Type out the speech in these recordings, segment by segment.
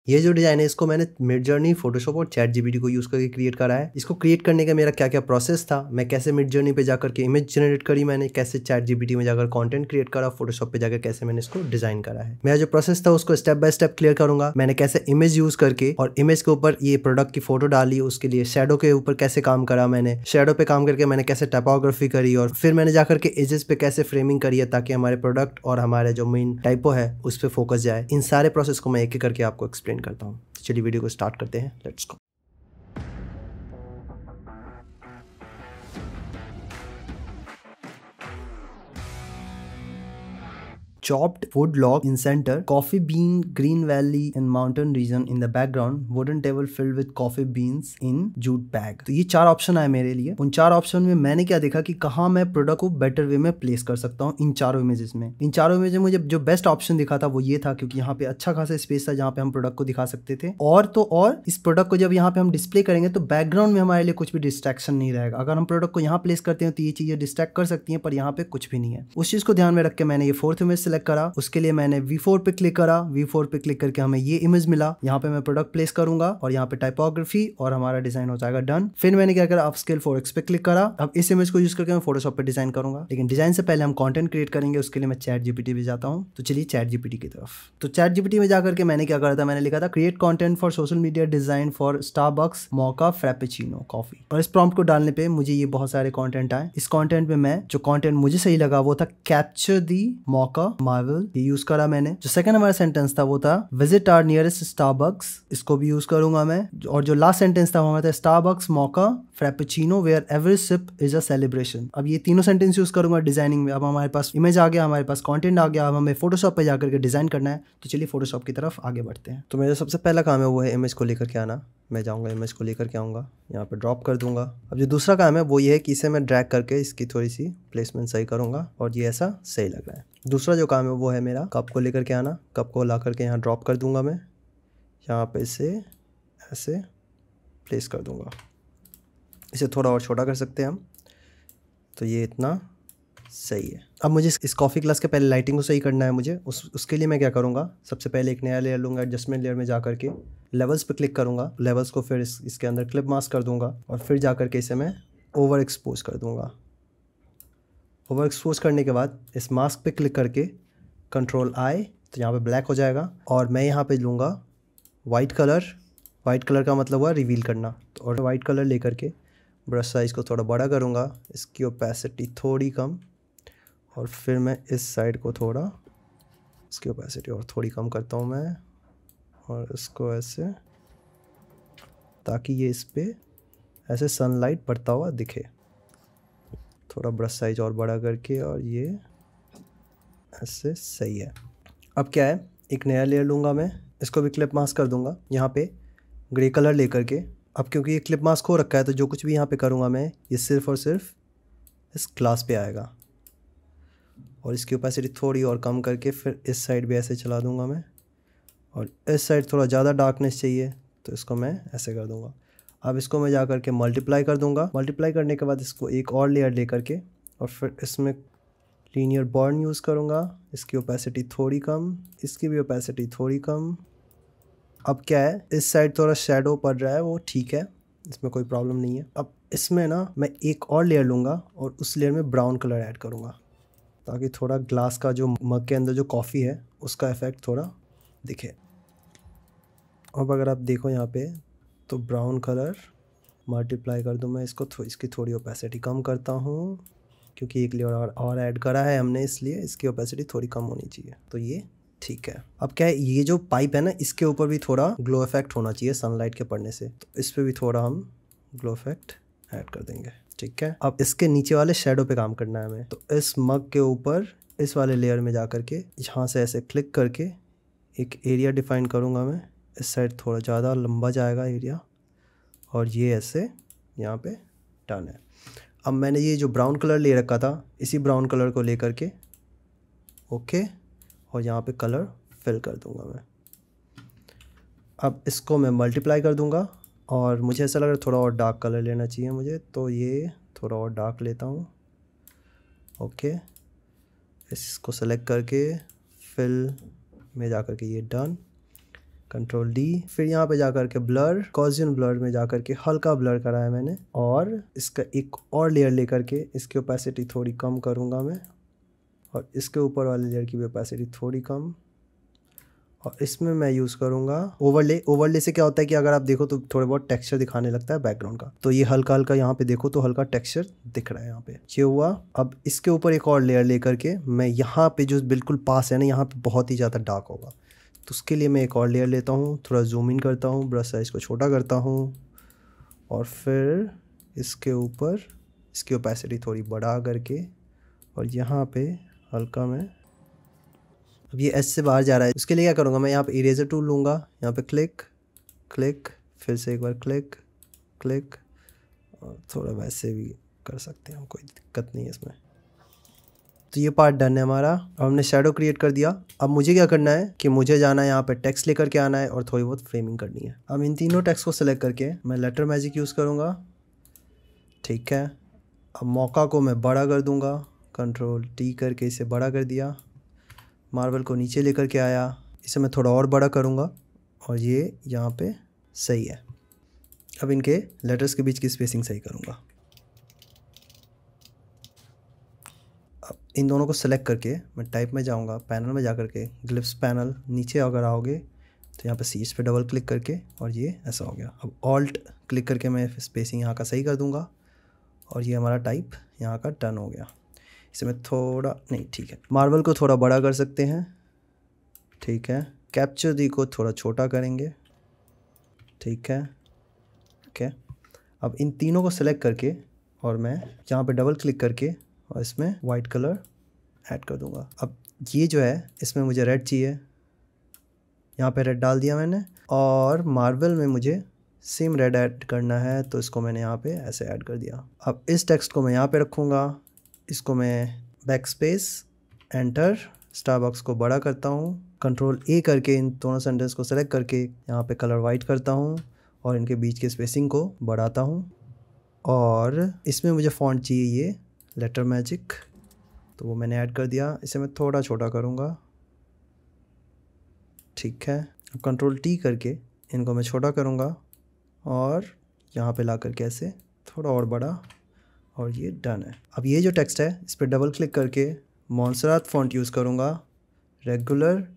ये जो डिज़ाइन है इसको मैंने मिडजर्नी, फोटोशॉप और चैट जीपीटी को यूज़ करके क्रिएट करा है। इसको क्रिएट करने का मेरा क्या क्या प्रोसेस था, मैं कैसे मिडजर्नी पे जाकर के इमेज जनरेट करी मैंने, कैसे चैट जीपीटी में जाकर कंटेंट क्रिएट करा, फोटोशॉप पे जाकर कैसे मैंने इसको डिज़ाइन करा है। मेरा जो प्रोसेस था उसको स्टेप बाय स्टेप क्लियर करूंगा। मैंने कैसे इमेज यूज़ करके और इमेज के ऊपर ये प्रोडक्ट की फोटो डाली, उसके लिए शेडो के ऊपर कैसे काम करा, मैंने शेडो पे काम करके मैंने कैसे टाइपोग्राफी करी और फिर मैंने जाकर के एजेस पे कैसे फ्रेमिंग करी है ताकि हमारे प्रोडक्ट और हमारे जो मेन टाइपो है उस पर फोकस जाए। इन सारे प्रोसेस को मैं एक एक करके आपको एक्सप्लेन करता हूँ। चलिए वीडियो को स्टार्ट करते हैं, let's go. Chopped wood log in center, coffee bean, green valley and mountain region in the background, wooden table filled with coffee beans in jute bag। तो ये 4 ऑप्शन आए मेरे लिए। उन 4 ऑप्शन में मैंने क्या देखा कि कहाँ मैं प्रोडक्ट को बेटर वे में प्लेस कर सकता हूँ इन चारों इमेजेस में। इन चारों इमेज में मुझे जो बेस्ट ऑप्शन दिखा था वो ये था, क्योंकि यहाँ पे अच्छा खासा स्पेस था जहाँ पे हम प्रोडक्ट को दिखा सकते थे। और इस प्रोडक्ट को जब यहाँ पे हम डिस्प्ले करेंगे तो बैकग्राउंड में हमारे लिए कुछ भी डिस्ट्रैक्शन नहीं रहेगा। अगर हम प्रोडक्ट को यहाँ प्लेस करते हैं तो ये चीजें डिस्ट्रैक्ट कर सकती हैं, पर यहाँ पे कुछ भी नहीं है। उस चीज को ध्यान में रख के मैंने ये 4th इमेज सेलेक्ट करा। उसके लिए मैंने V4 पे क्लिक करा। V4 पे क्लिक करके हमें ये इमेज मिला। यहाँ पे मैं प्रोडक्ट प्लेस करूंगा और यहाँ पे टाइपोग्राफी और हमारा डिजाइन हो जाएगा डन। फिर मैंने क्या करा, अपस्केल 4x पे क्लिक करा। अब इस इमेज को यूज करके मैं फोटोशॉप पे डिजाइन करूंगा, लेकिन डिजाइन से पहले हम कंटेंट क्रिएट करेंगे। उसके लिए मैं चैट जीपीटी पे जाता हूँ। तो चलिए चैट जीपीटी की तरफ। तो चैट जीपीटी में जाकर के मैंने क्या करा था, मैंने लिखा था create content for social media design for Starbucks mocha frappuccino coffee. और इस प्रॉम्प्ट को डालने पे मुझे ये बहुत सारे कंटेंट आए। इस कंटेंट में मैं जो कंटेंट मुझे सही लगा वो था कैप्चर दी मोका मार्वल, ये यूज करा मैंने। जो सेकंड हमारा सेंटेंस था वो था विजिट आवर नियरेस्ट स्टारबक्स, इसको भी यूज करूंगा मैं। और जो लास्ट सेंटेंस था वो हमारा था Starbucks mocha frappuccino where every sip is a celebration. अब ये तीनों सेंटेंस यूज करूंगा डिजाइनिंग में। अब हमारे पास इमेज आ गया, हमारे पास कंटेंट आ गया। अब हमें फोटोशॉप पे जाकर के डिजाइन करना है। तो चलिए फोटोशॉप की तरफ आगे बढ़ते हैं। तो मेरा सबसे पहला काम है वो है इमेज को लेकर के आना। मैं जाऊंगा इमेज को लेकर के आऊँगा, यहाँ पे ड्रॉप कर दूंगा। अब जो दूसरा काम है वो ये है कि इसे मैं ड्रैग करके इसकी थोड़ी सी प्लेसमेंट सही करूंगा और ये ऐसा सही लग रहा है। दूसरा जो काम है वो है मेरा कप को लेकर के आना। कप को ला करके यहाँ ड्रॉप कर दूंगा मैं, यहाँ पे इसे ऐसे प्लेस कर दूंगा। इसे थोड़ा और छोटा कर सकते हैं हम, तो ये इतना सही है। अब मुझे इस कॉफ़ी ग्लास के पहले लाइटिंग को सही करना है मुझे। उसके लिए मैं क्या करूँगा, सबसे पहले एक नया लेयर लूँगा। एडजस्टमेंट लेयर में जा करके लेवल्स पे क्लिक करूँगा। लेवल्स को फिर इसके अंदर क्लिप मास्क कर दूँगा और फिर जा करके इसे मैं ओवर एक्सपोज कर दूँगा। ओवर एक्सपोज करने के बाद इस मास्क पे क्लिक करके कंट्रोल I, तो यहाँ पे ब्लैक हो जाएगा। और मैं यहाँ पे लूँगा वाइट कलर। वाइट कलर का मतलब हुआ रिवील करना। तो और वाइट कलर लेकर के ब्रश साइज़ को थोड़ा बड़ा करूँगा, इसकी ओपेसिटी थोड़ी कम, और फिर मैं इस साइड को थोड़ा इसकी ओपेसिटी और थोड़ी कम करता हूँ मैं, और इसको ऐसे, ताकि ये इस पे ऐसे सनलाइट पड़ता हुआ दिखे। थोड़ा ब्रश साइज और बड़ा करके, और ये ऐसे सही है। अब क्या है, एक नया लेयर लूँगा मैं, इसको भी क्लिप मास्क कर दूँगा यहाँ पे ग्रे कलर लेकर के। अब क्योंकि ये क्लिप मास्क हो रखा है तो जो कुछ भी यहाँ पे करूँगा मैं, ये सिर्फ और सिर्फ इस ग्लास पे आएगा। और इसकी ओपेसिटी थोड़ी और कम करके फिर इस साइड भी ऐसे चला दूँगा मैं, और इस साइड थोड़ा ज़्यादा डार्कनेस चाहिए तो इसको मैं ऐसे कर दूँगा। अब इसको मैं जा कर के मल्टीप्लाई कर दूँगा। मल्टीप्लाई करने के बाद इसको एक और लेयर ले करके और फिर इसमें लीनियर बॉर्न यूज़ करूँगा। इसकी ओपेसिटी थोड़ी कम, इसकी भी ओपेसिटी थोड़ी कम। अब क्या है, इस साइड थोड़ा शेडो पड़ रहा है, वो ठीक है, इसमें कोई प्रॉब्लम नहीं है। अब इसमें ना मैं एक और लेयर लूँगा और उस लेयर में ब्राउन कलर ऐड करूँगा, ताकि थोड़ा ग्लास का जो मग के अंदर जो कॉफ़ी है उसका इफ़ेक्ट थोड़ा दिखे। अब अगर आप देखो यहाँ पे तो ब्राउन कलर मल्टीप्लाई कर दूँ मैं इसको, इसकी थोड़ी ओपेसिटी कम करता हूँ, क्योंकि एक लेयर और ऐड करा है हमने, इसलिए इसकी ओपेसिटी थोड़ी कम होनी चाहिए। तो ये ठीक है। अब क्या है, ये जो पाइप है ना, इसके ऊपर भी थोड़ा ग्लो इफेक्ट होना चाहिए सनलाइट के पड़ने से, तो इस पर भी थोड़ा हम ग्लो इफेक्ट ऐड कर देंगे। ठीक है। अब इसके नीचे वाले शेडो पे काम करना है हमें। तो इस मग के ऊपर इस वाले लेयर में जा करके यहाँ से ऐसे क्लिक करके एक एरिया डिफाइन करूँगा मैं। इस साइड थोड़ा ज़्यादा लंबा जाएगा एरिया, और ये ऐसे यहाँ पे डन है। अब मैंने ये जो ब्राउन कलर ले रखा था, इसी ब्राउन कलर को ले करके ओके, और यहाँ पे कलर फिल कर दूँगा मैं। अब इसको मैं मल्टीप्लाई कर दूँगा, और मुझे ऐसा लग रहा है थोड़ा और डार्क कलर लेना चाहिए मुझे, तो ये थोड़ा और डार्क लेता हूँ। ओके, इसको सेलेक्ट करके फिल में जा कर के ये डन। Control D. फिर यहाँ पे जाकर के ब्लर, गॉसियन ब्लर में जाकर के हल्का ब्लर करा है मैंने, और इसका एक और लेयर लेकर के इसकी ओपेसिटी थोड़ी कम करूँगा मैं, और इसके ऊपर वाले लेयर की भी ओपेसिटी थोड़ी कम, और इसमें मैं यूज़ करूँगा ओवरले। ओवरले से क्या होता है कि अगर आप देखो तो थोड़े बहुत टेक्सचर दिखाने लगता है बैकग्राउंड का, तो ये हल्का हल्का यहाँ पे देखो तो हल्का टेक्सचर दिख रहा है यहाँ पे। ये हुआ। अब इसके ऊपर एक और लेयर लेकर के मैं यहाँ पे जो बिल्कुल पास है ना, यहाँ पे बहुत ही ज़्यादा डार्क होगा, तो उसके लिए मैं एक और लेयर लेता हूँ, थोड़ा जूम इन करता हूँ, ब्रश साइज़ को छोटा करता हूँ, और फिर इसके ऊपर इसकी ओपेसिटी थोड़ी बढ़ा करके, और यहाँ पे हल्का मैं, अब ये एस से बाहर जा रहा है, उसके लिए क्या करूँगा मैं यहाँ पे इरेजर टूल लूँगा, यहाँ पे क्लिक क्लिक, फिर से एक बार क्लिक क्लिक, और थोड़ा वैसे भी कर सकते हैं हम, कोई दिक्कत नहीं है इसमें। तो ये पार्ट डन है हमारा। अब हमने शैडो क्रिएट कर दिया। अब मुझे क्या करना है कि मुझे जाना है यहाँ पे टेक्स्ट लेकर के आना है और थोड़ी बहुत फ्रेमिंग करनी है। अब इन तीनों टेक्स्ट को सिलेक्ट करके मैं लेटर मैजिक यूज़ करूँगा, ठीक है। अब मौका को मैं बड़ा कर दूँगा, कंट्रोल टी करके इसे बड़ा कर दिया। मार्बल को नीचे लेकर के आया, इसे मैं थोड़ा और बड़ा करूँगा, और ये यहाँ पे सही है। अब इनके लेटर्स के बीच की स्पेसिंग सही करूँगा। अब इन दोनों को सेलेक्ट करके मैं टाइप में जाऊँगा, पैनल में जा कर के ग्लिप्स पैनल, नीचे अगर आओगे तो यहाँ पे सीज पे डबल क्लिक करके, और ये ऐसा हो गया। अब ऑल्ट क्लिक करके मैं स्पेसिंग यहाँ का सही कर दूँगा, और ये हमारा टाइप यहाँ का डन हो गया। इसे मैं थोड़ा नहीं, ठीक है, मार्बल को थोड़ा बड़ा कर सकते हैं, ठीक है। कैप्चर दी को थोड़ा छोटा करेंगे, ठीक है, ओके। अब इन तीनों को सिलेक्ट करके और मैं यहाँ पे डबल क्लिक करके और इसमें वाइट कलर ऐड कर दूँगा। अब ये जो है इसमें मुझे रेड चाहिए, यहाँ पे रेड डाल दिया मैंने, और मार्बल में मुझे सेम रेड ऐड करना है, तो इसको मैंने यहाँ पे ऐसे ऐड कर दिया। अब इस टेक्स्ट को मैं यहाँ पे रखूँगा, इसको मैं बैक स्पेस एंटर, स्टारबक्स को बड़ा करता हूँ, कंट्रोल ए करके इन दोनों सेंटेंस को सेलेक्ट करके यहाँ पे कलर वाइट करता हूँ, और इनके बीच के स्पेसिंग को बढ़ाता हूँ। और इसमें मुझे फ़ॉन्ट चाहिए ये लेटर मैजिक, तो वो मैंने ऐड कर दिया। इसे मैं थोड़ा छोटा करूँगा, ठीक है। अब कंट्रोल टी करके इनको मैं छोटा करूँगा, और यहाँ पे ला करके ऐसे थोड़ा और बड़ा, और ये डन है। अब ये जो टेक्स्ट है इस पर डबल क्लिक करके मॉन्सरात फ़ॉन्ट यूज़ करूँगा, रेगुलर,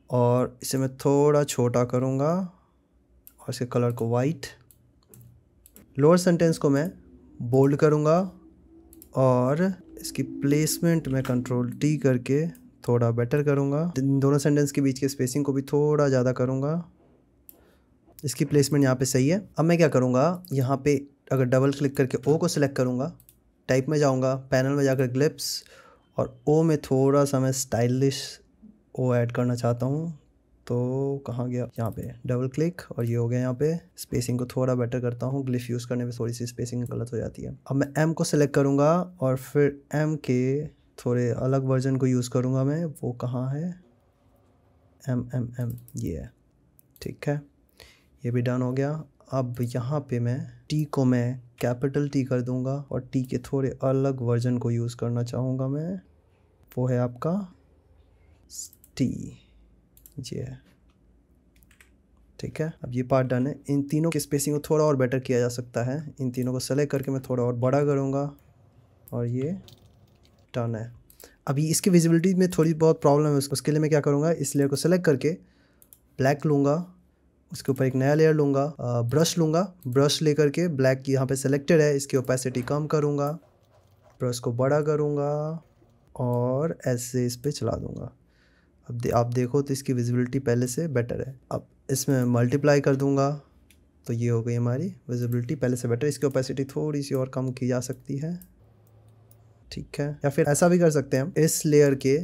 और इसे मैं थोड़ा छोटा करूँगा, और इसके कलर को वाइट। लोअर सेंटेंस को मैं बोल्ड करूँगा, और इसकी प्लेसमेंट मैं कंट्रोल टी करके थोड़ा बेटर करूँगा। इन दोनों सेंटेंस के बीच के स्पेसिंग को भी थोड़ा ज़्यादा करूँगा। इसकी प्लेसमेंट यहाँ पे सही है। अब मैं क्या करूँगा, यहाँ पे अगर डबल क्लिक करके ओ को सिलेक्ट करूँगा, टाइप में जाऊँगा, पैनल में जाकर ग्लिप्स, और ओ में थोड़ा सा मैं स्टाइलिश ओ ऐड करना चाहता हूँ, तो कहाँ गया, यहाँ पे डबल क्लिक, और ये हो गया। यहाँ पे स्पेसिंग को थोड़ा बेटर करता हूँ, ग्लिफ यूज़ करने में थोड़ी सी स्पेसिंग गलत हो जाती है। अब मैं एम को सिलेक्ट करूँगा, और फिर एम के थोड़े अलग वर्जन को यूज़ करूँगा मैं, वो कहाँ है, एम, ये है, ठीक है। ये भी डन हो गया। अब यहाँ पे मैं टी को मैं कैपिटल टी कर दूँगा, और टी के थोड़े अलग वर्जन को यूज़ करना चाहूँगा मैं, वो है आपका टी, ये है, ठीक है। अब ये पार्ट डन है। इन तीनों की स्पेसिंग को थोड़ा और बेटर किया जा सकता है। इन तीनों को सेलेक्ट करके मैं थोड़ा और बड़ा करूँगा, और ये डन है। अभी इसकी विजिबिलिटी में थोड़ी बहुत प्रॉब्लम है, उसके लिए मैं क्या करूँगा, इस लेयर को सेलेक्ट करके ब्लैक लूँगा, उसके ऊपर एक नया लेयर लूँगा, ब्रश लूँगा, ब्रश लेकर के ब्लैक यहाँ पे सेलेक्टेड है, इसकी ओपेसिटी कम करूँगा, ब्रश को बड़ा करूँगा, और ऐसे इस पे चला दूँगा। अब आप देखो तो इसकी विजिबिलिटी पहले से बेटर है। अब इसमें मल्टीप्लाई कर दूँगा, तो ये हो गई हमारी विजिबिलिटी पहले से बेटर। इसकी ओपेसिटी थोड़ी सी और कम की जा सकती है, ठीक है। या फिर ऐसा भी कर सकते हैं हम, इस लेयर के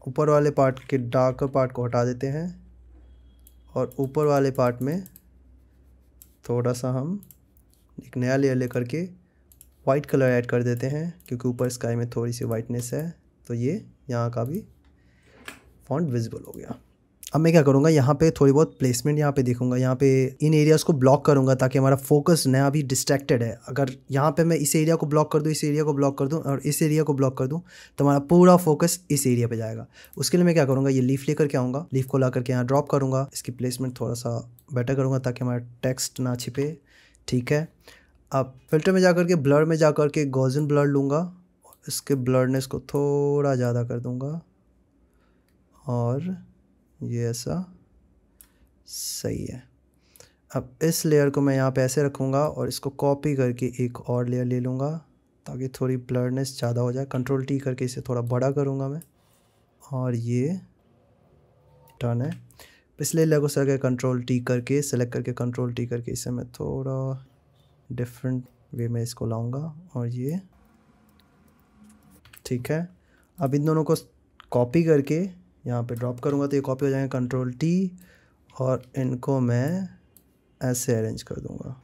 ऊपर वाले पार्ट के डार्कर पार्ट को हटा देते हैं, और ऊपर वाले पार्ट में थोड़ा सा हम एक नया लेयर लेकर के वाइट कलर ऐड कर देते हैं, क्योंकि ऊपर स्काई में थोड़ी सी वाइटनेस है, तो ये यहाँ का भी फॉन्ट विजिबल हो गया। अब मैं क्या करूँगा, यहाँ पे थोड़ी बहुत प्लेसमेंट यहाँ पे देखूंगा, यहाँ पे इन एरियाज़ को ब्लॉक करूँगा ताकि हमारा फोकस नया अभी डिस्ट्रैक्टेड है। अगर यहाँ पे मैं इस एरिया को ब्लॉक कर दूँ, इस एरिया को ब्लॉक कर दूँ और इस एरिया को ब्लॉक कर दूँ तो हमारा पूरा फोकस इस एरिया पे जाएगा। उसके लिए मैं क्या करूँगा, ये लीफ लेकर के आऊँगा, लीफ को ला करके यहाँ ड्रॉप करूँगा, इसकी प्लेसमेंट थोड़ा सा बेटर करूँगा ताकि हमारा टेक्स्ट ना छिपे। ठीक है, अब फिल्टर में जा कर के ब्लर में जा कर के गॉसियन ब्लर लूँगा, इसके ब्लरनेस को थोड़ा ज़्यादा कर दूँगा और ये ऐसा सही है। अब इस लेयर को मैं यहाँ पे ऐसे रखूँगा और इसको कॉपी करके एक और लेयर ले लूँगा ताकि थोड़ी ब्लरनेस ज़्यादा हो जाए। कंट्रोल टी करके इसे थोड़ा बड़ा करूँगा मैं और ये टर्न है। पिछले लेयर को सेलेक्ट कंट्रोल टी करके कंट्रोल टी करके इसे मैं थोड़ा डिफरेंट वे में इसको लाऊंगा और ये ठीक है। अब इन दोनों को कॉपी करके यहाँ पे ड्रॉप करूँगा तो ये कॉपी हो जाएंगे, कंट्रोल टी, और इनको मैं ऐसे अरेंज कर दूँगा।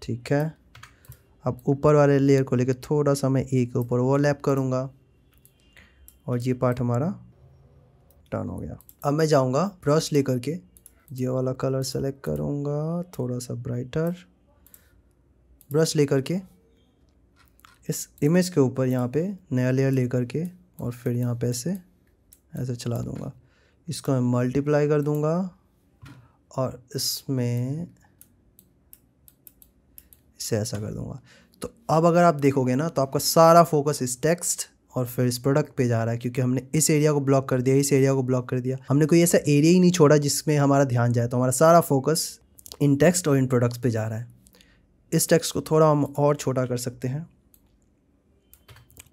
ठीक है, अब ऊपर वाले लेयर को लेकर थोड़ा सा मैं एक ऊपर ओवरलैप करूँगा और ये पार्ट हमारा टर्न हो गया। अब मैं जाऊँगा ब्रश लेकर के ये वाला कलर सेलेक्ट करूँगा, थोड़ा सा ब्राइटर ब्रश लेकर के इस इमेज के ऊपर यहाँ पे नया लेयर लेकर के और फिर यहाँ पे ऐसे चला दूँगा। इसको मैं मल्टीप्लाई कर दूँगा और इसमें इसे ऐसा कर दूँगा। तो अब अगर आप देखोगे ना तो आपका सारा फोकस इस टेक्स्ट और फिर इस प्रोडक्ट पे जा रहा है, क्योंकि हमने इस एरिया को ब्लॉक कर दिया, इस एरिया को ब्लॉक कर दिया, हमने कोई ऐसा एरिया ही नहीं छोड़ा जिसमें हमारा ध्यान जाए। तो हमारा सारा फोकस इन टेक्स्ट और इन प्रोडक्ट्स पे जा रहा है। इस टेक्स्ट को थोड़ा हम और छोटा कर सकते हैं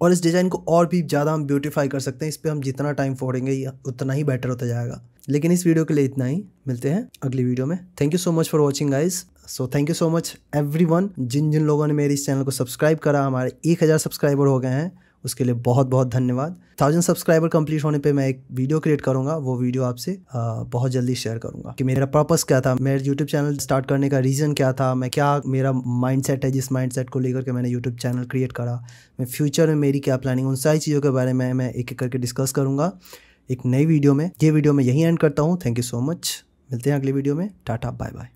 और इस डिज़ाइन को और भी ज़्यादा हम ब्यूटीफाई कर सकते हैं। इस पर हम जितना टाइम फोड़ेंगे उतना ही बेटर होता जाएगा। लेकिन इस वीडियो के लिए इतना ही, मिलते हैं अगली वीडियो में। Thank you so much for watching guys. So thank you so much everyone, जिन जिन लोगों ने मेरे इस चैनल को सब्सक्राइब करा। हमारे 1000 सब्सक्राइबर हो गए हैं, उसके लिए बहुत बहुत धन्यवाद। 1000 सब्सक्राइबर कंप्लीट होने पे मैं एक वीडियो क्रिएट करूंगा, वो वीडियो आपसे बहुत जल्दी शेयर करूंगा कि मेरा पर्पस क्या था, मेरे यूट्यूब चैनल स्टार्ट करने का रीज़न क्या था, मैं क्या मेरा माइंडसेट है, जिस माइंडसेट को लेकर के मैंने यूट्यूब चैनल क्रिएट करा, मैं फ्यूचर में मेरी क्या प्लानिंग, उन सारी चीज़ों के बारे में मैं एक एक करके डिस्कस करूँगा एक नई वीडियो में। ये वीडियो मैं यहीं एंड करता हूँ। थैंक यू सो मच, मिलते हैं अगली वीडियो में। Tata bye bye.